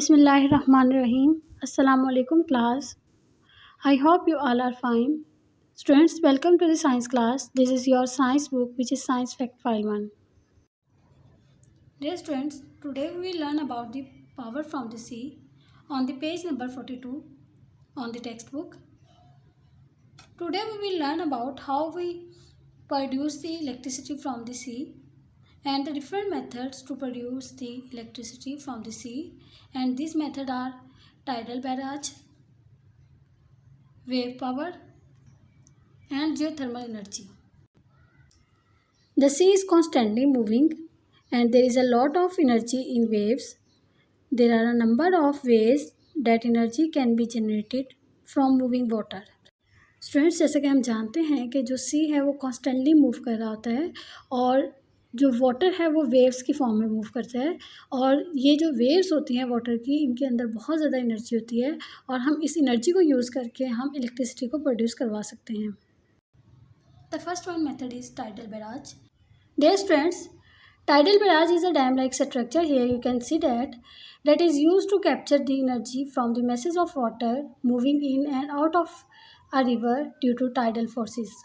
Bismillahirrahmanirrahim. Assalamu alaikum class. I hope you all are fine. Students, welcome to the science class. This is your science book, which is Science Fact File 1. Dear students, today we will learn about the power from the sea on the page number 42 on the textbook. Today we will learn about how we produce the electricity from the sea and the different methods to produce the electricity from the sea, and these methods are tidal barrage, wave power and geothermal energy. The sea is constantly moving and there is a lot of energy in waves. There are a number of ways that energy can be generated from moving water. Students, जैसे कि हम जानते हैं कि जो सी है वो constantly move कर रहा होता है और जो वाटर है वो वेव्स की फॉर्म में मूव करता है, और ये जो वेव्स होती हैं वाटर की, इनके अंदर बहुत ज़्यादा एनर्जी होती है और हम इस एनर्जी को यूज़ करके हम इलेक्ट्रिसिटी को प्रोड्यूस करवा सकते हैं. The first one method is tidal barrage. Dear students, tidal barrage is a dam-like structure. Here you can see that is used to capture the energy from the masses of water moving in and out of a river due to tidal forces.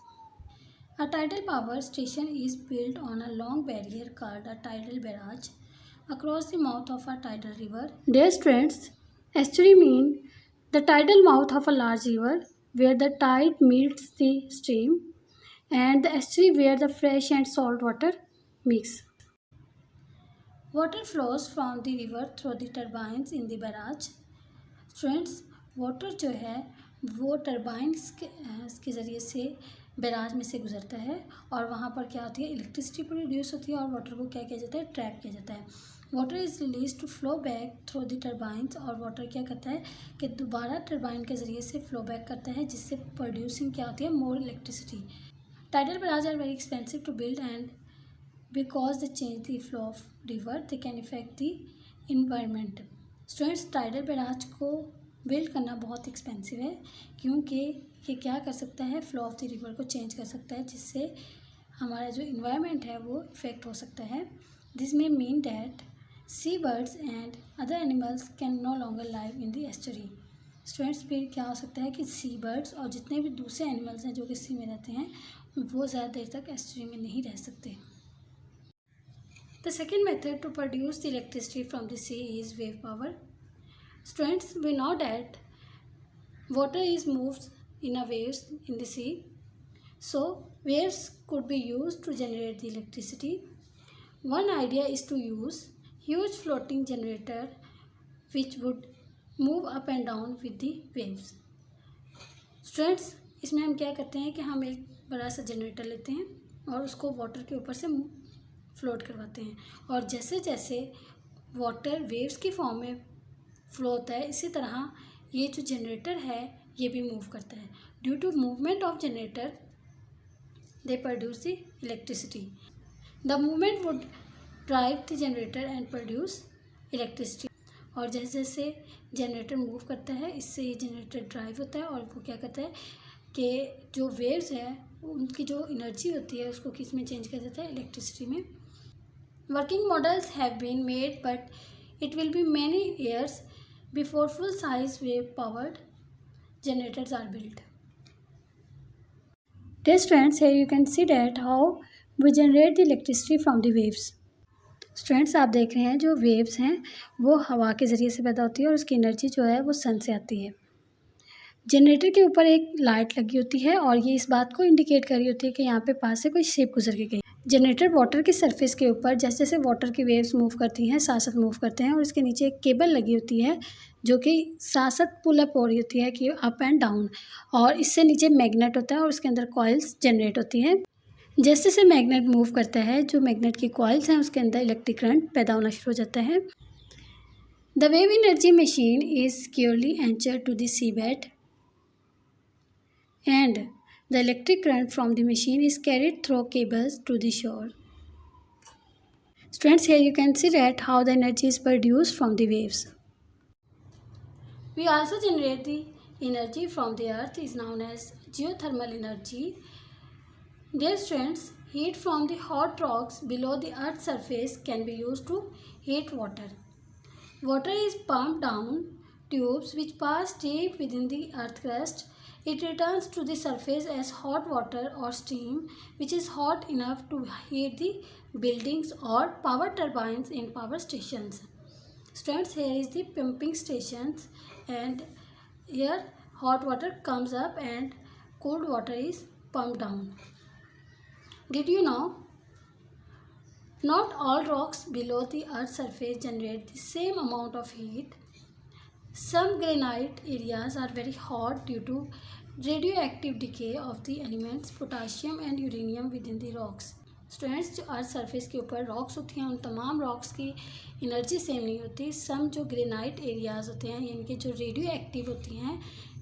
A tidal power station is built on a long barrier called a tidal barrage across the mouth of a tidal river. Dear students, estuary means the tidal mouth of a large river where the tide meets the stream, and the estuary where the fresh and salt water mix. Water flows from the river through the turbines in the barrage. Students, water जो है वो turbines के ज़रिए से barrage में से गुजरता है और वहाँ पर क्या होती है, इलेक्ट्रिसिटी प्रोड्यूस होती है और वाटर को क्या किया जाता है, ट्रैप किया जाता है. Water is release to flow back through the turbines, और वाटर क्या करता है कि दोबारा टर्बाइन के ज़रिए से फ्लो बैक करता है, जिससे प्रोड्यूसिंग क्या होती है, मोर electricity. Tidal barrages are very expensive to build, and because they change the flow of river, they can affect the environment. Students, tidal barrage को बिल्ड करना बहुत एक्सपेंसिव है क्योंकि ये क्या कर सकता है, फ्लो ऑफ द रिवर को चेंज कर सकता है, जिससे हमारा जो इन्वायरमेंट है वो इफेक्ट हो सकता है. This may mean that sea birds and other animals can no longer live in the estuary. Students, फिर क्या हो सकता है कि सी बर्ड्स और जितने भी दूसरे एनिमल्स हैं जो कि सी में रहते हैं वो ज़्यादा देर तक एस्टरी में नहीं रह सकते. The second method to produce the electricity from the sea is wave power. Students, we know that water is moved in a waves in the sea, so waves could be used to generate the electricity. One idea is to use huge floating generator which would move up and down with the waves. Students, इसमें हम क्या करते हैं कि हम एक बड़ा सा जनरेटर लेते हैं और उसको वाटर के ऊपर से फ्लोट करवाते हैं, और जैसे जैसे वाटर वेव्स की फॉर्म में फ्लो होता है, इसी तरह ये जो जनरेटर है ये भी मूव करता है. Due to movement of generator they produce the electricity. The movement would drive the generator and produce electricity. और जैसे जैसे जनरेटर मूव करता है, इससे ये जनरेटर ड्राइव होता है और वो क्या करता है कि जो वेव्स है उनकी जो एनर्जी होती है उसको किस में चेंज कर देता है, इलेक्ट्रिसिटी में. Working models have been made but it will be many years before full size wave powered generators are built. Dear students, here you can see that how we generate the electricity from the waves. Students, आप देख रहे हैं जो waves हैं वो हवा के ज़रिए से पैदा होती है और उसकी एनर्जी जो है वो सन से आती है. जनरेटर के ऊपर एक लाइट लगी होती है और ये इस बात को इंडिकेट कर रही होती है कि यहाँ पे पास से कोई शिप गुजर के गई. जनरेटर वाटर की सरफेस के ऊपर जैसे जैसे वाटर की वेव्स मूव करती हैं साथ साथ मूव करते हैं, और इसके नीचे एक केबल लगी होती है जो कि साथ साथ पुल अप हो रही होती है कि अप एंड डाउन, और इससे नीचे मैग्नेट होता है और उसके अंदर कॉइल्स जनरेट होती हैं. जैसे जैसे मैग्नेट मूव करता है, जो मैग्नेट की कॉइल्स हैं उसके अंदर इलेक्ट्रिक करंट पैदा होना शुरू हो जाता है. The wave energy machine is securely anchored to the sea bed and the electric current from the machine is carried through cables to the shore. Students, here you can see that how the energy is produced from the waves. We also generate the energy from the earth is known as geothermal energy. Dear students, heat from the hot rocks below the earth's surface can be used to heat water. Water is pumped down tubes which pass deep within the earth crust. It returns to the surface as hot water or steam, which is hot enough to heat the buildings or power turbines in power stations. Students, here is the pumping stations, and here hot water comes up and cold water is pumped down. Did you know? Not all rocks below the earth's surface generate the same amount of heat. Some granite areas are very hot due to radioactive decay of the elements potassium and uranium within the rocks. Students, जो earth surface के ऊपर rocks होती हैं उन तमाम rocks की energy same नहीं होती. सम जो ग्रेनाइट एरियाज़ होते हैं यानी कि जो रेडियो एक्टिव होती हैं,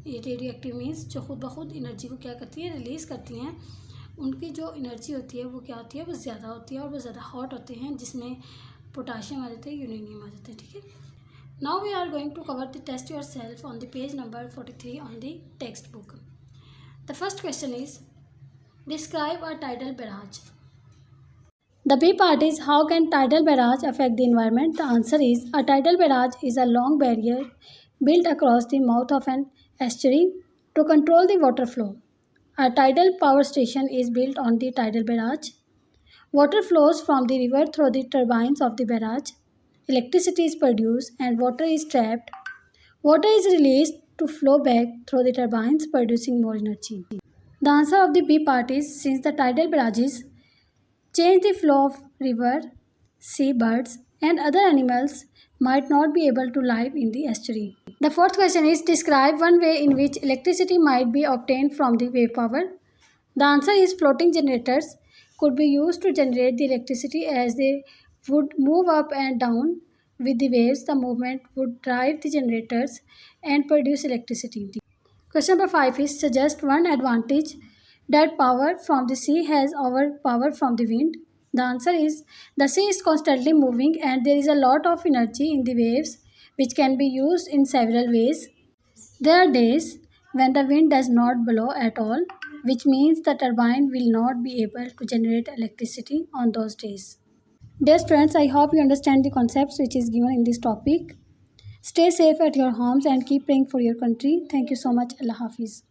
ये रेडियो एक्टिव मीन्स जो खुद ब खुद एनर्जी को क्या करती हैं, रिलीज़ करती हैं, उनकी जो एनर्जी होती है वो क्या होती है, वो ज़्यादा होती है और वो ज़्यादा हॉट होते हैं, जिसमें पोटाशियम आ जाते हैं, यूरेनियम आ जाते हैं. ठीक है. Now we are going to cover the test yourself on the page number 43 on the textbook. The first question is, describe a tidal barrage. The B part is, how can tidal barrage affect the environment? The answer is, a tidal barrage is a long barrier built across the mouth of an estuary to control the water flow. A tidal power station is built on the tidal barrage. Water flows from the river through the turbines of the barrage. Electricity is produced and water is trapped. Water is released to flow back through the turbines, producing more energy. The answer of the B part is, since the tidal barrages change the flow of river, sea birds and other animals might not be able to live in the estuary. The fourth question is, describe one way in which electricity might be obtained from the wave power. The answer is, floating generators could be used to generate the electricity as they would move up and down with the waves. The movement would drive the generators and produce electricity. Question number 5 is, suggest one advantage that power from the sea has over power from the wind. The answer is, the sea is constantly moving and there is a lot of energy in the waves which can be used in several ways. There are days when the wind does not blow at all, which means the turbine will not be able to generate electricity on those days. Dear students, I hope you understand the concepts which is given in this topic. Stay safe at your homes and keep praying for your country. Thank you so much. Allah Hafiz.